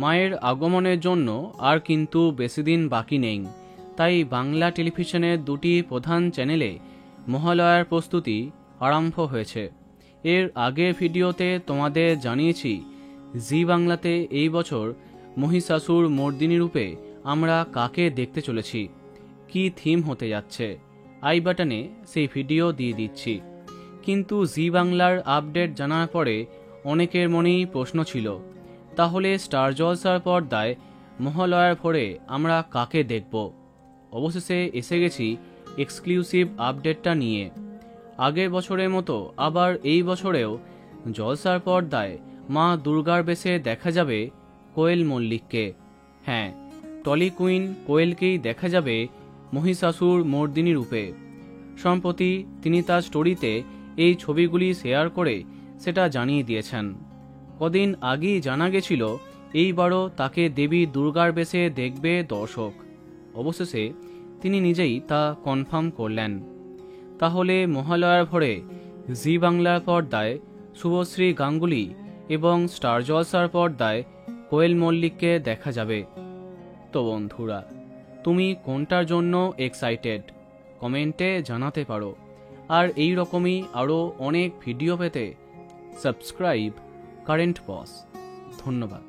মায়ের আগমনের জন্য আর কিন্তু বেশি দিন বাকি নেই, তাই বাংলা টেলিভিশনের দুটি প্রধান চ্যানেলে মহালয়ার প্রস্তুতি আরম্ভ হয়েছে। এর আগের ভিডিওতে তোমাদের জানিয়েছি জি বাংলাতে এই বছর মহিষাসুর মর্দিনী রূপে আমরা কাকে দেখতে চলেছি, কি থিম হতে যাচ্ছে। আই বাটনে সেই ভিডিও দিয়ে দিচ্ছি। কিন্তু জি বাংলার আপডেট জানার পরে অনেকের মনেই প্রশ্ন ছিল, তাহলে স্টার জলসার পর্দায় মহালয়ার ভোরে আমরা কাকে দেখব। অবশেষে এসে গেছি এক্সক্লুসিভ আপডেটটা নিয়ে। আগের বছরের মতো আবার এই বছরেও জলসার পর্দায় মা দুর্গার বেশে দেখা যাবে কোয়েল মল্লিককে। হ্যাঁ, টলি কুইন কোয়েলকেই দেখা যাবে মহিষাসুর মর্দিনী রূপে। সম্প্রতি তিনি তার স্টোরিতে এই ছবিগুলি শেয়ার করে সেটা জানিয়ে দিয়েছেন। কদিন আগেই জানা গেছিল এইবারও তাকে দেবী দুর্গার বেশে দেখবে দর্শক। অবশেষে তিনি নিজেই তা কনফার্ম করলেন। তাহলে মহালয়ার ভোরে জি বাংলার পর্দায় শুভশ্রী গাঙ্গুলি এবং স্টার জলসার পর্দায় কোয়েল মল্লিককে দেখা যাবে। তো বন্ধুরা, তুমি কোনটার জন্য এক্সাইটেড কমেন্টে জানাতে পারো। আর এই রকমই আরও অনেক ভিডিও পেতে সাবস্ক্রাইব কারেন্ট বস। ধন্যবাদ।